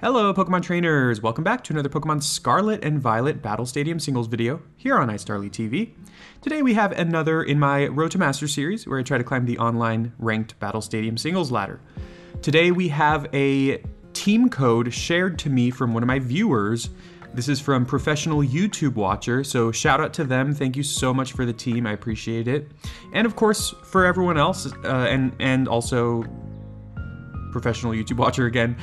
Hello Pokemon trainers! Welcome back to another Pokemon Scarlet and Violet Battle Stadium singles video here on iStarly TV. Today we have another in my Road to Master series where I try to climb the online ranked Battle Stadium singles ladder. Today we have a team code shared to me from one of my viewers. This is from Professional YouTube Watcher, so shout out to them. Thank you so much for the team, I appreciate it. And of course for everyone else, and also Professional YouTube Watcher again,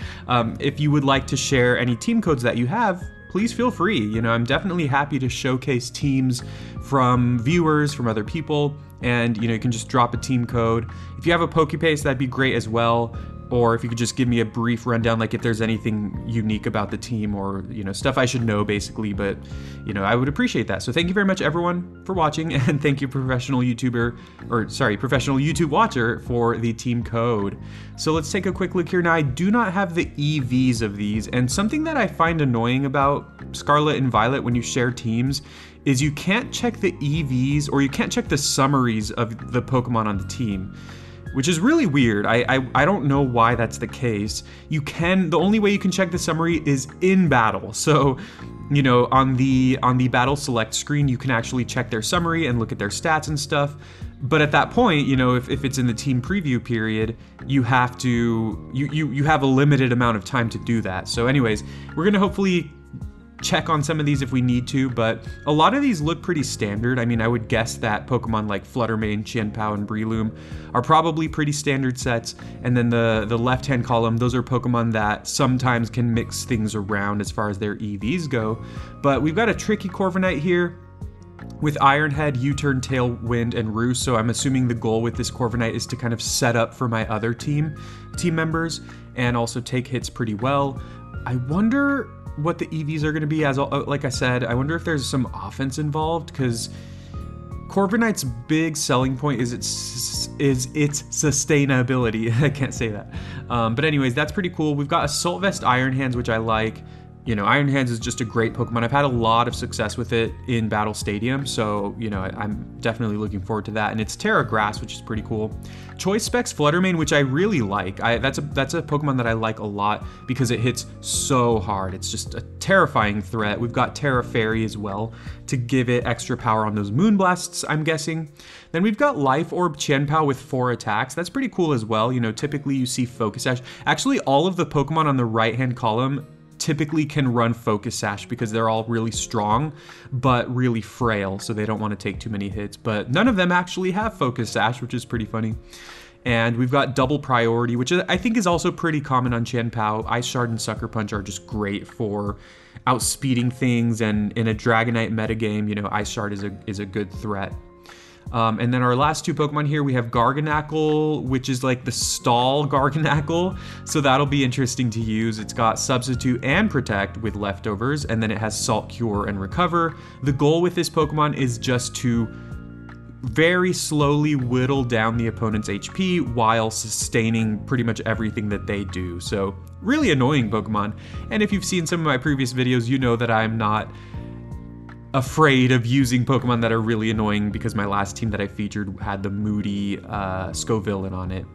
if you would like to share any team codes that you have, please feel free. You know, I'm definitely happy to showcase teams from viewers, from other people, and you know, you can just drop a team code. If you have a Pokepaste, that'd be great as well. Or if you could just give me a brief rundown, like if there's anything unique about the team or, you know, stuff I should know basically, but, you know, I would appreciate that. So thank you very much everyone for watching, and thank you Professional YouTube Watcher for the team code. So let's take a quick look here. Now I do not have the EVs of these, and something that I find annoying about Scarlet and Violet when you share teams is you can't check the EVs or you can't check the summaries of the Pokemon on the team, which is really weird. I don't know why that's the case. You can, the only way you can check the summary is in battle. So, you know, on the battle select screen, you can actually check their summary and look at their stats and stuff. But at that point, you know, if it's in the team preview period, you have to, you have a limited amount of time to do that. So anyways, we're gonna hopefully check on some of these if we need to, but a lot of these look pretty standard. I mean, I would guess that Pokemon like Flutter, Chien, and Breloom are probably pretty standard sets, and then the left-hand column, those are Pokemon that sometimes can mix things around as far as their EVs go. But we've got a tricky Corviknight here with Iron Head, U-Turn, Tailwind, and Roost, so I'm assuming the goal with this Corviknight is to kind of set up for my other team members and also take hits pretty well. I wonder what the EVs are going to be. As like I said, I wonder if there's some offense involved, because Corviknight's big selling point is its sustainability. I can't say that. But anyways, that's pretty cool. We've got Assault Vest Iron Hands, which I like. You know, Iron Hands is just a great Pokemon. I've had a lot of success with it in Battle Stadium, so, you know, I'm definitely looking forward to that. And it's Terra Grass, which is pretty cool. Choice Specs Flutter, which I really like. That's a Pokemon that I like a lot because it hits so hard. It's just a terrifying threat. We've got Terra Fairy as well to give it extra power on those Moonblasts, I'm guessing. Then we've got Life Orb Chien with 4 attacks. That's pretty cool as well. You know, typically you see Focus Sash. Actually, all of the Pokemon on the right-hand column typically can run Focus Sash because they're all really strong but really frail, so they don't want to take too many hits. But none of them actually have Focus Sash, which is pretty funny. And we've got Double Priority, which I think is also pretty common on Chien. Ice Shard and Sucker Punch are just great for outspeeding things, and in a Dragonite metagame, you know, Ice Shard is a good threat. And then our last two Pokemon here, we have Garganacl, which is like the stall Garganacl, so that'll be interesting to use. It's got Substitute and Protect with Leftovers, and then it has Salt, Cure, and Recover. The goal with this Pokemon is just to very slowly whittle down the opponent's HP while sustaining pretty much everything that they do. So really annoying Pokemon. And if you've seen some of my previous videos, you know that I'm not afraid of using Pokemon that are really annoying, because my last team that I featured had the moody Scovillain on it.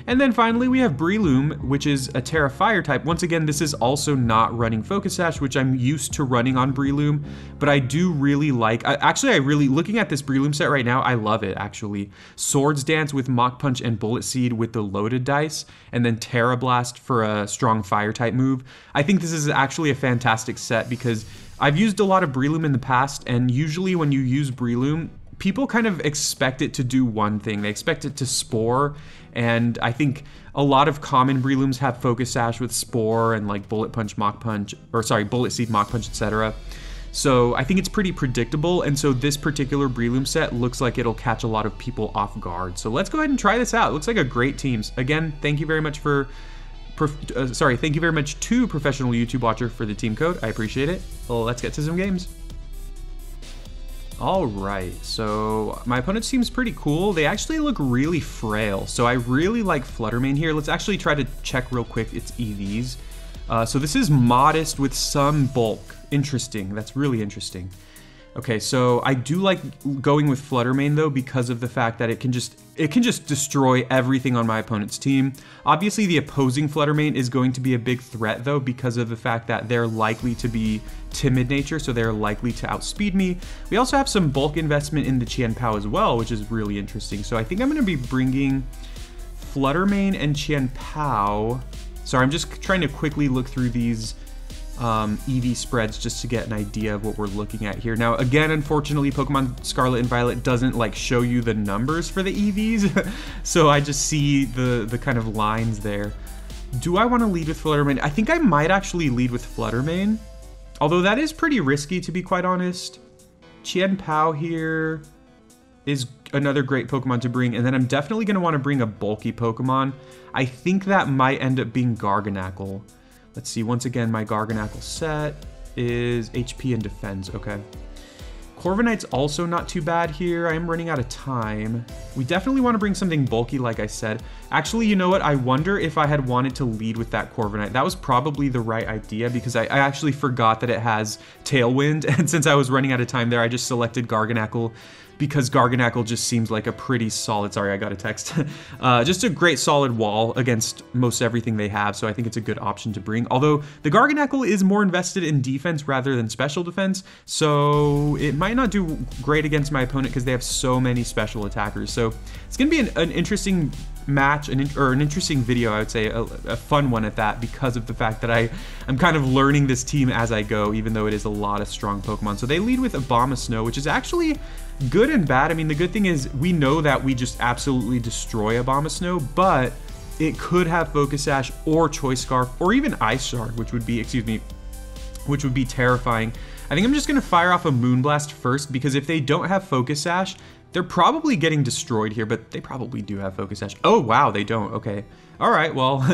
And then finally we have Breloom, which is a Terra Fire type. Once again, this is also not running Focus Sash, which I'm used to running on Breloom, but I do really like, looking at this Breloom set right now, I love it actually. Swords Dance with Mach Punch and Bullet Seed with the loaded dice, and then Terra Blast for a strong fire type move. I think this is actually a fantastic set because I've used a lot of Breloom in the past, and usually when you use Breloom, people kind of expect it to do one thing. They expect it to Spore, and I think a lot of common Brelooms have Focus Sash with Spore and like Bullet Punch, Mach Punch, or sorry, Bullet Seed, Mach Punch, etc. So I think it's pretty predictable, and so this particular Breloom set looks like it'll catch a lot of people off guard. So let's go ahead and try this out. It looks like a great team. Again, thank you very much thank you very much to Professional YouTube Watcher for the team code. I appreciate it. Well, let's get to some games. All right, so my opponent seems pretty cool. They actually look really frail, so I really like Flutter here. Let's actually try to check real quick its EVs. So this is Modest with some bulk. Interesting, that's really interesting. Okay, so I do like going with Flutter main though because of the fact that it can just destroy everything on my opponent's team. Obviously the opposing Flutter main is going to be a big threat though because of the fact that they're likely to be timid nature, so they're likely to outspeed me. We also have some bulk investment in the Chien as well, which is really interesting. So I think I'm going to be bringing Flutter main and Chien. Sorry, I'm just trying to quickly look through these EV spreads just to get an idea of what we're looking at here. Now, again, unfortunately, Pokemon Scarlet and Violet doesn't like show you the numbers for the EVs, so I just see the kind of lines there. Do I want to lead with Flutter main? I think I might actually lead with Flutter main, although that is pretty risky to be quite honest. Chien here is another great Pokemon to bring, and then I'm definitely going to want to bring a bulky Pokemon. I think that might end up being Garganacl. Let's see, once again, my Garganacl set is HP and defense, okay. Corviknight's also not too bad here. I am running out of time. We definitely want to bring something bulky, like I said. Actually, you know what? I wonder if I had wanted to lead with that Corviknight. That was probably the right idea because I actually forgot that it has Tailwind, and since I was running out of time there, I just selected Garganacl because Garganacl just seems like a pretty solid, sorry, I got a text, just a great solid wall against most everything they have, so I think it's a good option to bring. Although the Garganacl is more invested in defense rather than special defense, so it might not do great against my opponent because they have so many special attackers. So it's gonna be an interesting match, or an interesting video, I would say, a fun one at that, because of the fact that I'm kind of learning this team as I go, even though it is a lot of strong Pokemon. So they lead with Abomasnow, which is actually good and bad. I mean, the good thing is we know that we just absolutely destroy Abomasnow, but it could have Focus Sash or Choice Scarf or even Ice Shard, which would be, which would be terrifying. I think I'm just gonna fire off a Moonblast first, because if they don't have Focus Sash, they're probably getting destroyed here, but they probably do have Focus Sash. Oh, wow, they don't. Okay. All right, well,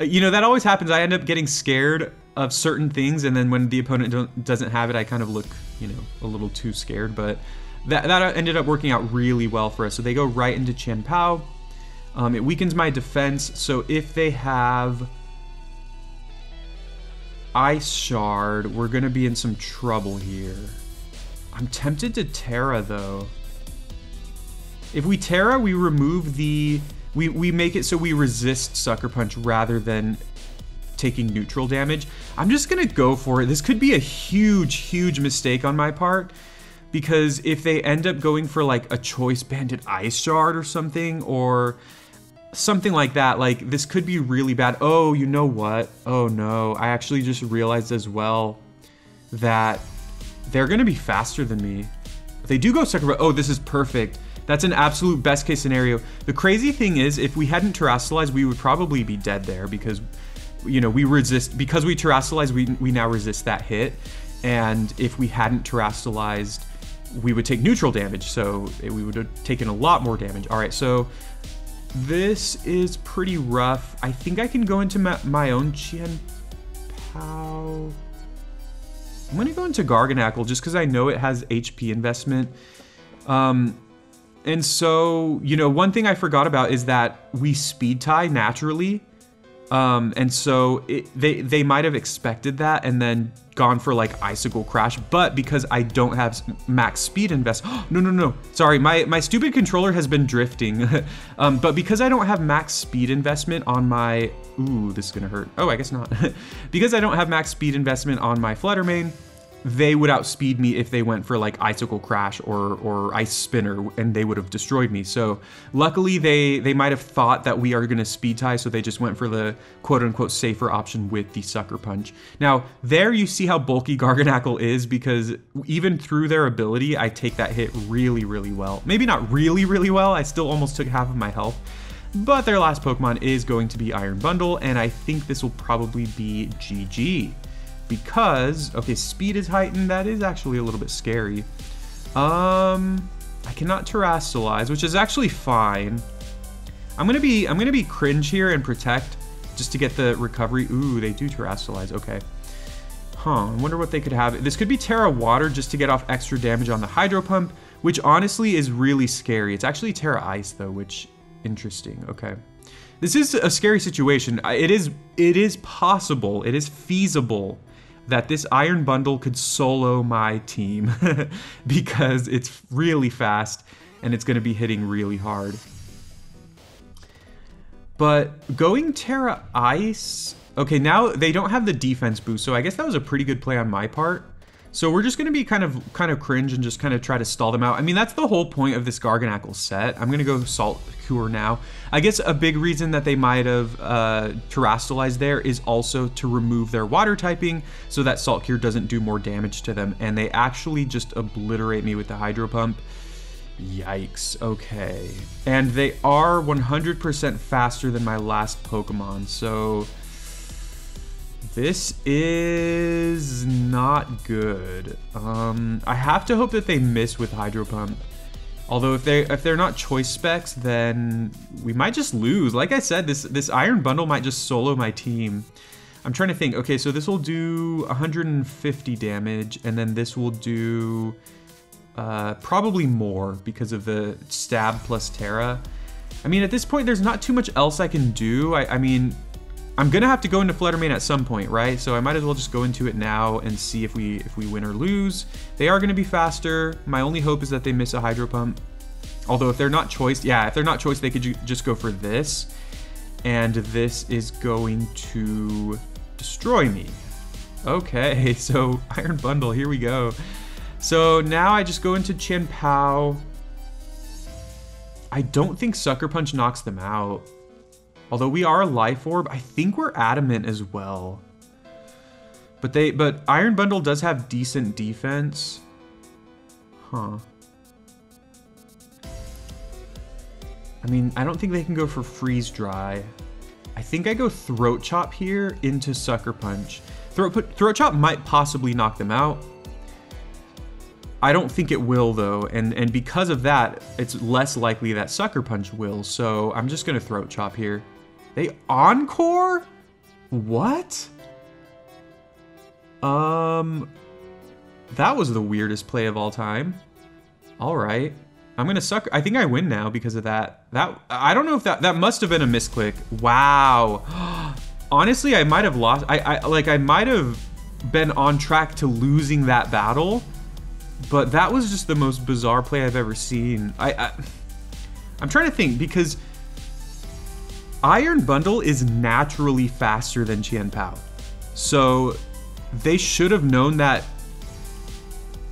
you know, that always happens. I end up getting scared of certain things, and then when the opponent doesn't have it, I kind of look, you know, a little too scared, but that ended up working out really well for us. So they go right into Chien. It weakens my defense, so if they have Ice Shard, we're gonna be in some trouble here. I'm tempted to Terra, though. If we Terra, we remove the... We make it so we resist Sucker Punch rather than taking neutral damage. I'm just gonna go for it. This could be a huge, huge mistake on my part, because if they end up going for like a Choice Banded Ice Shard or something like that, like this could be really bad. Oh, you know what? Oh no, I actually just realized as well that they're gonna be faster than me. If they do go Sucker Punch, oh, this is perfect. That's an absolute best case scenario. The crazy thing is, if we hadn't Terrastalized, we would probably be dead there because, you know, we resist, because we Terrastalized, we now resist that hit. And if we hadn't Terrastalized, we would take neutral damage, so we would have taken a lot more damage. All right, so this is pretty rough. I think I can go into my own Chien. I'm gonna go into Garganacl just because I know it has HP investment. And so, you know, one thing I forgot about is that we speed tie naturally. And so they might have expected that and then gone for like Icicle Crash, but because I don't have max speed invest, no, sorry, my stupid controller has been drifting. But because I don't have max speed investment on my, ooh, this is gonna hurt. Oh, I guess not. Because I don't have max speed investment on my Flutter main, they would outspeed me if they went for like Icicle Crash or Ice Spinner, and they would have destroyed me. So luckily they might have thought that we are gonna speed tie, so they just went for the quote unquote safer option with the Sucker Punch. Now there you see how bulky Garganacl is, because even through their ability, I take that hit really, really well. Maybe not really, really well, I still almost took half of my health. But their last Pokemon is going to be Iron Bundle, and I think this will probably be GG. Because, okay, speed is heightened. That is actually a little bit scary. I cannot Terrastalize, which is actually fine. I'm gonna be cringe here and protect just to get the recovery. Ooh, they do Terrastalize. Okay. Huh. I wonder what they could have. This could be Terra Water just to get off extra damage on the Hydro Pump, which honestly is really scary. It's actually Terra Ice though, which interesting. Okay. This is a scary situation. It is possible. It is feasible that this Iron Bundle could solo my team because it's really fast and it's going to be hitting really hard. But going Terra Ice... Okay, now they don't have the defense boost, so I guess that was a pretty good play on my part. So we're just going to be kind of cringe and just kind of try to stall them out. I mean, that's the whole point of this Garganacl set. I'm going to go Salt Cure now. I guess a big reason that they might have terrestrialized there is also to remove their water typing so that Salt Cure doesn't do more damage to them. And they actually just obliterate me with the Hydro Pump. Yikes. Okay. And they are 100% faster than my last Pokemon, so... This is not good. I have to hope that they miss with Hydro Pump. Although if they're not choice specs, then we might just lose. Like I said, this Iron Bundle might just solo my team. I'm trying to think. Okay, so this will do 150 damage, and then this will do probably more because of the stab plus Terra. I mean, at this point, there's not too much else I can do. I mean, I'm gonna have to go into Flutter Mane at some point, right? So I might as well just go into it now and see if we win or lose. They are gonna be faster. My only hope is that they miss a Hydro Pump. Although if they're not choiced, yeah, if they're not choiced, they could just go for this. And this is going to destroy me. Okay, so Iron Bundle, here we go. So now I just go into Chien. I don't think Sucker Punch knocks them out. Although we are a Life Orb, I think we're Adamant as well. But Iron Bundle does have decent defense. Huh. I mean, I don't think they can go for Freeze Dry. I think I go Throat Chop here into Sucker Punch. Throat Chop might possibly knock them out. I don't think it will though, and because of that, it's less likely that Sucker Punch will, so I'm just gonna Throat Chop here. They Encore? What? That was the weirdest play of all time. All right. I'm gonna suck. I think I win now because of that. I don't know if that must have been a misclick. Wow. Honestly, I might have lost. I might have been on track to losing that battle, but that was just the most bizarre play I've ever seen. I'm trying to think because Iron Bundle is naturally faster than Chien. So they should have known that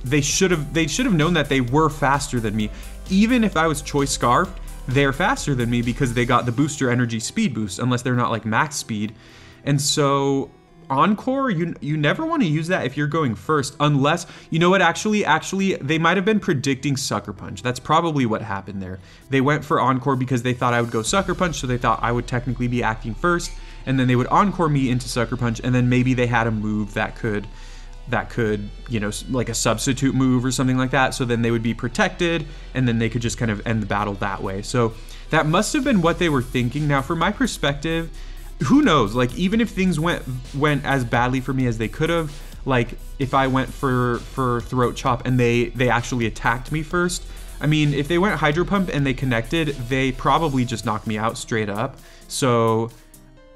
they should have known that they were faster than me. Even if I was Choice Scarfed, they're faster than me because they got the booster energy speed boost, unless they're not like max speed. And so Encore, you never want to use that if you're going first, unless, you know what, actually, they might have been predicting Sucker Punch. That's probably what happened there. They went for Encore because they thought I would go Sucker Punch, so they thought I would technically be acting first, and then they would Encore me into Sucker Punch, and then maybe they had a move that could, you know, like a substitute move or something like that, so then they would be protected, and then they could just kind of end the battle that way. So that must have been what they were thinking. Now, from my perspective, who knows? Like, even if things went as badly for me as they could have, like if I went for Throat Chop and they actually attacked me first, I mean, if they went Hydro Pump and they connected, they probably just knocked me out straight up. So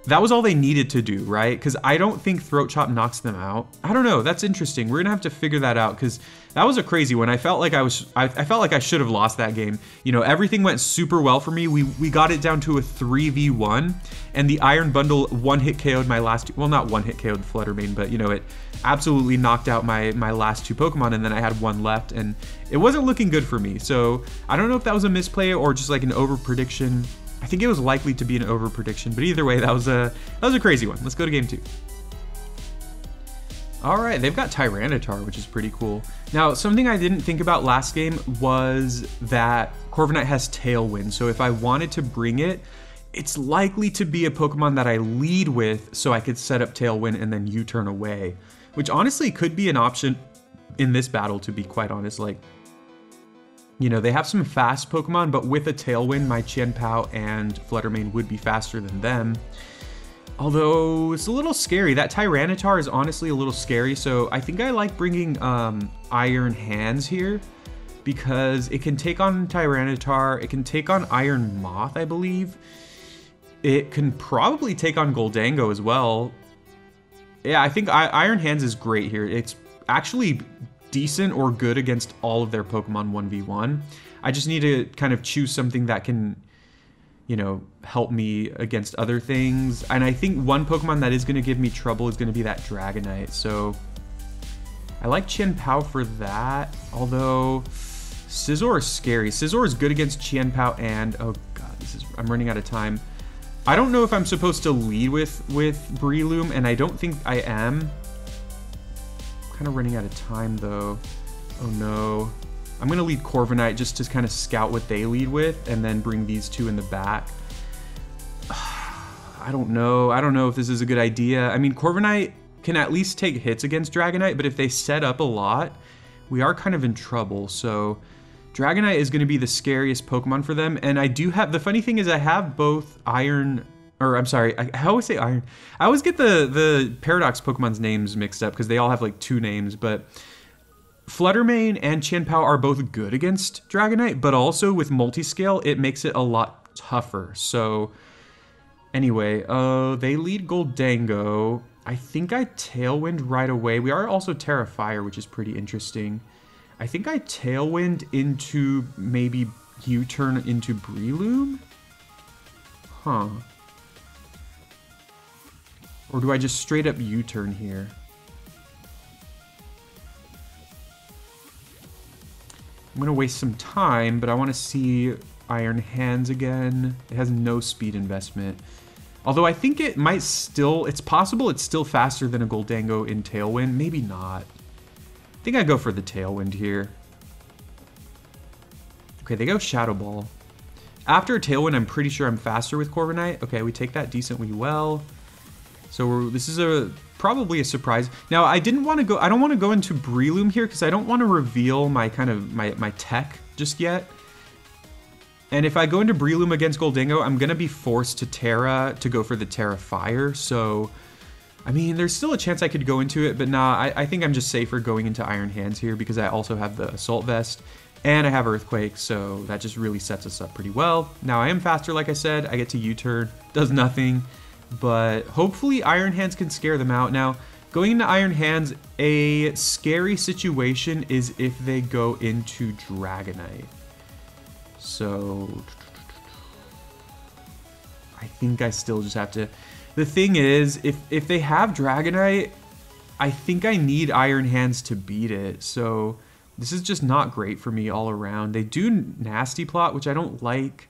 that was all they needed to do, right? Because I don't think Throat Chop knocks them out. I don't know. That's interesting. We're gonna have to figure that out because that was a crazy one. I felt like I felt like I should have lost that game. You know, everything went super well for me. We got it down to a 3v1, and the Iron Bundle one-hit KO'd my last two. Well, not one-hit KO'd Flutter Mane, but you know, it absolutely knocked out my last two Pokemon, and then I had one left, and it wasn't looking good for me. So I don't know if that was a misplay or just like an over prediction. I think it was likely to be an over prediction, but either way, that was a crazy one. Let's go to game 2. All right, they've got Tyranitar, which is pretty cool. Now, something I didn't think about last game was that Corviknight has Tailwind. So if I wanted to bring it, it's likely to be a Pokemon that I lead with so I could set up Tailwind and then U-turn away, which honestly could be an option in this battle, to be quite honest. Like, you know, they have some fast Pokemon, but with a Tailwind, my Chien and Flutter Mane would be faster than them. Although, it's a little scary. That Tyranitar is honestly a little scary, so I think I like bringing Iron Hands here, because it can take on Tyranitar, it can take on Iron Moth, I believe. It can probably take on Goldango as well. Yeah, I think Iron Hands is great here. It's actually decent or good against all of their Pokemon 1v1. I just need to kind of choose something that can, you know, help me against other things. And I think one Pokemon that is going to give me trouble is going to be that Dragonite. So I like Chien for that, although Scizor is scary. Scizor is good against Chien and, oh god, I'm running out of time. I don't know if I'm supposed to lead with Breloom, and I don't think I am. I'm kind of running out of time though. Oh no. I'm gonna lead Corviknight just to kind of scout what they lead with, and then bring these two in the back. I don't know if this is a good idea. I mean, Corviknight can at least take hits against Dragonite, but if they set up a lot, we are kind of in trouble. So Dragonite is going to be the scariest Pokemon for them. And I do have, the funny thing is I have both Iron, or I'm sorry, I always say Iron. I always get the Paradox Pokemon's names mixed up because they all have like 2 names, but Fluttermane and Chien are both good against Dragonite, but also with Multiscale, it makes it a lot tougher. So anyway, they lead Goldango. I think I Tailwind right away. We are also Terra Fire, which is pretty interesting. I think I Tailwind into maybe U-turn into Breloom? Huh. Or do I just straight up U-turn here? I'm gonna waste some time, but I want to see Iron Hands again. It has no speed investment. Although I think it might still, it's possible it's still faster than a Goldango in Tailwind. Maybe not. I think I go for the Tailwind here. Okay, they go Shadow Ball. After a Tailwind, I'm pretty sure I'm faster with Corviknight. Okay, we take that decently well. So this is probably a surprise. Now, I don't want to go into Breloom here because I don't want to reveal my my tech just yet. And if I go into Breloom against Goldango, I'm going to be forced to Terra to go for the Terra Fire. So, I mean, there's still a chance I could go into it, but nah, I think I'm just safer going into Iron Hands here because I also have the Assault Vest and I have Earthquake, so that just really sets us up pretty well. Now, I am faster, like I said. I get to U-turn, does nothing, but hopefully Iron Hands can scare them out. Now, going into Iron Hands, a scary situation is if they go into Dragonite. So, I think I still just have to... The thing is, if they have Dragonite, I think I need Iron Hands to beat it. So, this is just not great for me all around. They do Nasty Plot, which I don't like.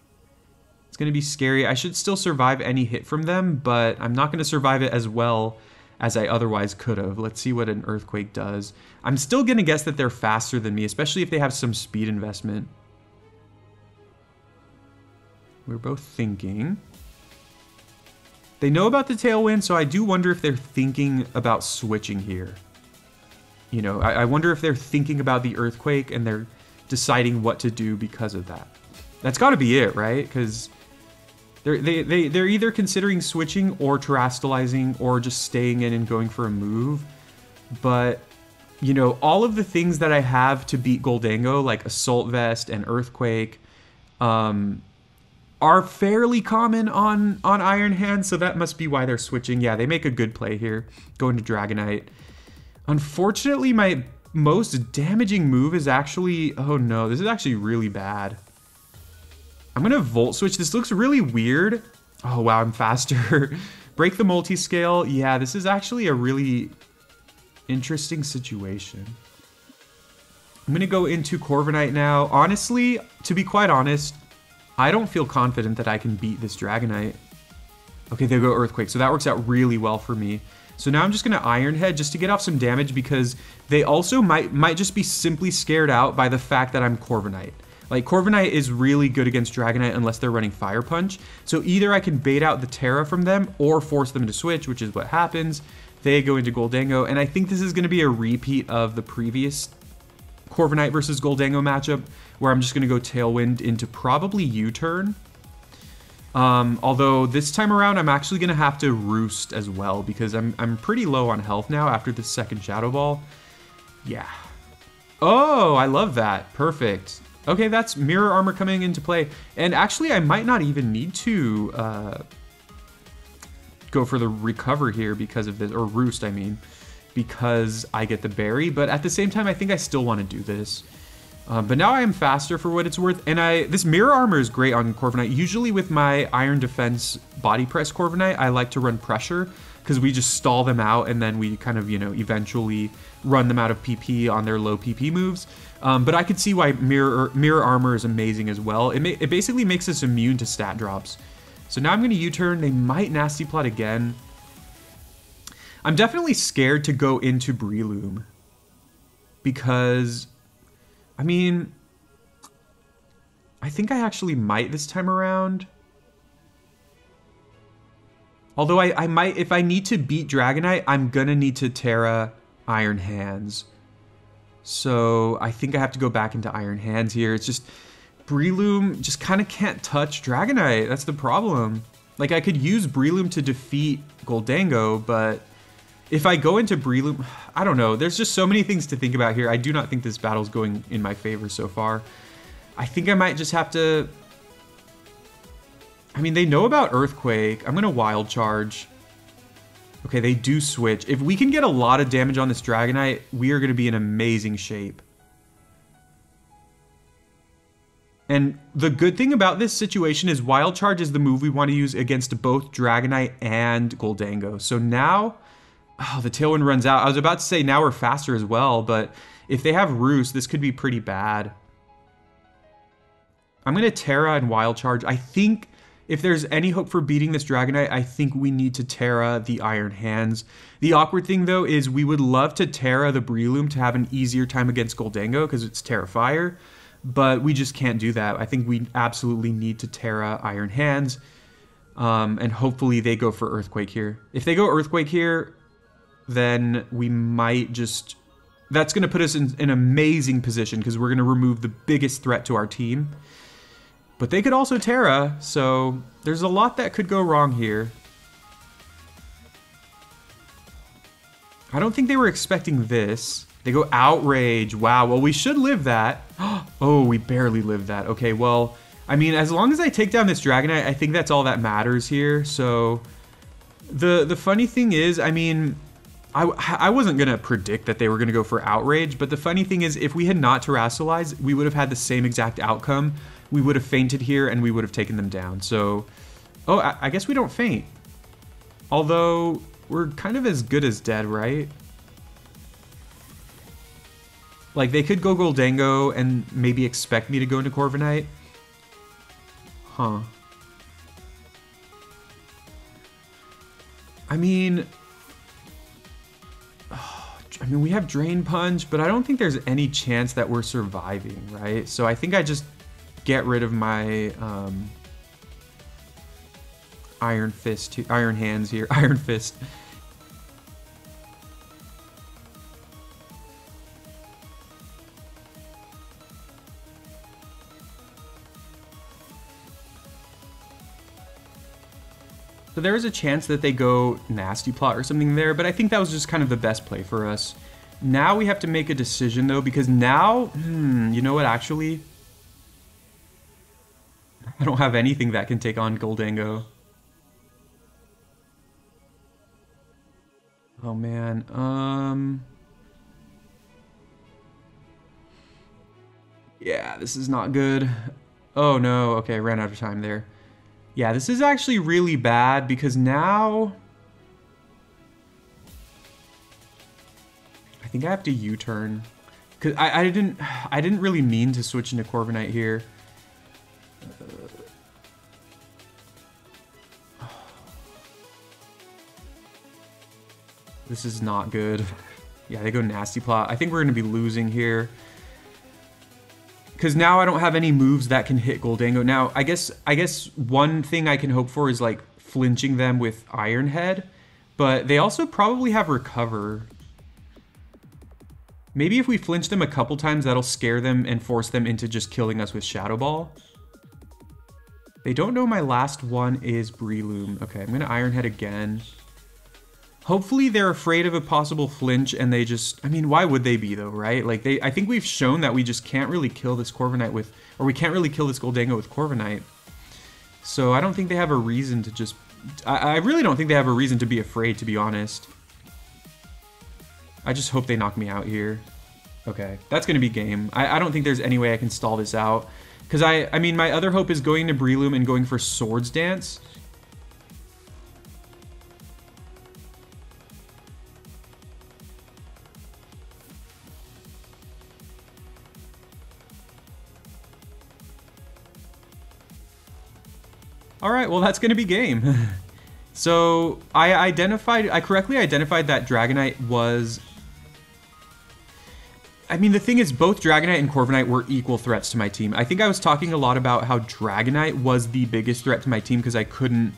It's going to be scary. I should still survive any hit from them, but I'm not going to survive it as well as I otherwise could have. Let's see what an Earthquake does. I'm still going to guess that they're faster than me, especially if they have some speed investment. We're both thinking. They know about the Tailwind, so I do wonder if they're thinking about switching here. You know, I wonder if they're thinking about the Earthquake and they're deciding what to do because of that. That's got to be it, right? Because they're either considering switching or terastallizing or just staying in and going for a move. But, you know, all of the things that I have to beat Goldango, like Assault Vest and Earthquake, are fairly common on Iron Hand, so that must be why they're switching. Yeah, they make a good play here, going to Dragonite. Unfortunately, my most damaging move is actually... Oh no, this is actually really bad. I'm going to Volt Switch. This looks really weird. Oh wow, I'm faster. Break the Multiscale. Yeah, this is actually a really interesting situation. I'm going to go into Corviknight now. Honestly, to be quite honest, I don't feel confident that I can beat this Dragonite. Okay, they go Earthquake, so that works out really well for me. So now I'm just going to Iron Head just to get off some damage because they also might just be simply scared out by the fact that I'm Corviknight. Like, Corviknight is really good against Dragonite unless they're running Fire Punch. So either I can bait out the Terra from them or force them to switch, which is what happens. They go into Goldango, and I think this is going to be a repeat of the previous Corviknight versus Goldango matchup, where I'm just going to go Tailwind into probably U-turn. Although this time around, I'm actually going to have to Roost as well, because I'm pretty low on health now after the second Shadow Ball. Yeah. Oh, I love that. Perfect. Okay, that's Mirror Armor coming into play. And actually, I might not even need to go for the recover here because of this, or roost, I mean, because I get the berry. But at the same time, I think I still want to do this. But now I am faster for what it's worth, and this mirror armor is great on Corviknight. Usually with my Iron Defense body press Corviknight, I like to run pressure, because we just stall them out, and then we kind of, you know, eventually run them out of PP on their low PP moves. But I could see why mirror armor is amazing as well. It basically makes us immune to stat drops. So now I'm going to U-turn. They might Nasty Plot again. I'm definitely scared to go into Breloom, because, I mean, I think I actually might this time around. Although I might, if I need to beat Dragonite, I'm gonna need to Terra Iron Hands. So I think I have to go back into Iron Hands here. It's just, Breloom just kind of can't touch Dragonite. That's the problem. Like, I could use Breloom to defeat Goldango, but if I go into Breloom, I don't know. There's just so many things to think about here. I do not think this battle's going in my favor so far. I think I might just have to... I mean, they know about Earthquake. I'm going to Wild Charge. Okay, they do switch. If we can get a lot of damage on this Dragonite, we are going to be in amazing shape. And the good thing about this situation is Wild Charge is the move we want to use against both Dragonite and Goldango. So now... Oh, the Tailwind runs out. I was about to say now we're faster as well, but if they have Roost, this could be pretty bad. I'm going to Terra and Wild Charge. I think if there's any hope for beating this Dragonite, I think we need to Terra the Iron Hands. The awkward thing, though, is we would love to Terra the Breloom to have an easier time against Goldango because it's Terra Fire, but we just can't do that. I think we absolutely need to Terra Iron Hands, and hopefully they go for Earthquake here. If they go Earthquake here, then we might just... That's going to put us in an amazing position because we're going to remove the biggest threat to our team. But they could also Terra, so there's a lot that could go wrong here. I don't think they were expecting this. They go Outrage. Wow, well, we should live that. Oh, we barely lived that. Okay, well, I mean, as long as I take down this Dragonite, I think that's all that matters here. So the funny thing is, I mean... I wasn't going to predict that they were going to go for Outrage, but the funny thing is, if we had not Terrassalized, we would have had the same exact outcome. We would have fainted here, and we would have taken them down. So, oh, I guess we don't faint. Although, we're kind of as good as dead, right? Like, they could go Goldango and maybe expect me to go into Corviknight. Huh. I mean, we have Drain Punch, but I don't think there's any chance that we're surviving, right? So I think I just get rid of my Iron Hands here, Iron Fist. So there is a chance that they go Nasty Plot or something there, but I think that was just kind of the best play for us. Now we have to make a decision, though, because now, you know what, actually? I don't have anything that can take on Goldango. Oh, man. Yeah, this is not good. Oh, no. Okay, I ran out of time there. Yeah, this is actually really bad because now... I think I have to U-turn. Cause I didn't really mean to switch into Corviknight here. This is not good. Yeah, they go Nasty Plot. I think we're going to be losing here. Because now I don't have any moves that can hit Goldango. Now, I guess one thing I can hope for is, like, flinching them with Iron Head. But they also probably have Recover. Maybe if we flinch them a couple times, that'll scare them and force them into just killing us with Shadow Ball. They don't know my last one is Breloom. Okay, I'm going to Iron Head again. Hopefully they're afraid of a possible flinch and they just... I mean, why would they be, though, right? Like, I think we've shown that we just can't really kill this Corviknight with... Or we can't really kill this Goldango with Corviknight. So I don't think they have a reason to just I really don't think they have a reason to be afraid, to be honest. I just hope they knock me out here. Okay, that's going to be game. I don't think there's any way I can stall this out. Because I mean, my other hope is going to Breloom and going for Swords Dance. Alright, well that's gonna be game. So, I correctly identified that Dragonite was... I mean, the thing is, both Dragonite and Corviknight were equal threats to my team. I think I was talking a lot about how Dragonite was the biggest threat to my team because I couldn't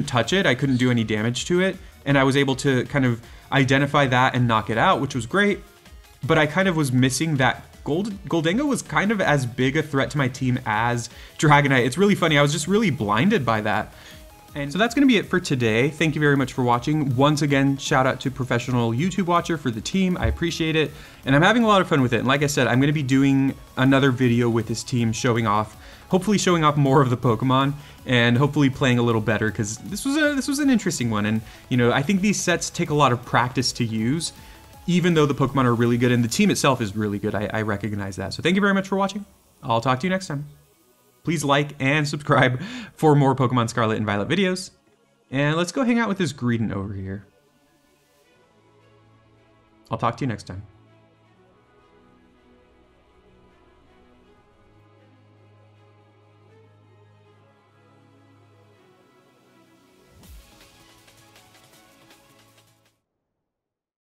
touch it, I couldn't do any damage to it, and I was able to kind of identify that and knock it out, which was great, but I kind of was missing that Goldengo was kind of as big a threat to my team as Dragonite. It's really funny, I was just really blinded by that. And so that's going to be it for today. Thank you very much for watching. Once again, shout out to professional YouTube watcher for the team. I appreciate it. And I'm having a lot of fun with it. And like I said, I'm going to be doing another video with this team showing off, hopefully showing off more of the Pokemon and hopefully playing a little better because this was an interesting one. And, you know, I think these sets take a lot of practice to use, even though the Pokemon are really good and the team itself is really good. I recognize that. So thank you very much for watching. I'll talk to you next time. Please like and subscribe for more Pokemon Scarlet and Violet videos. And let's go hang out with this Greedent over here. I'll talk to you next time.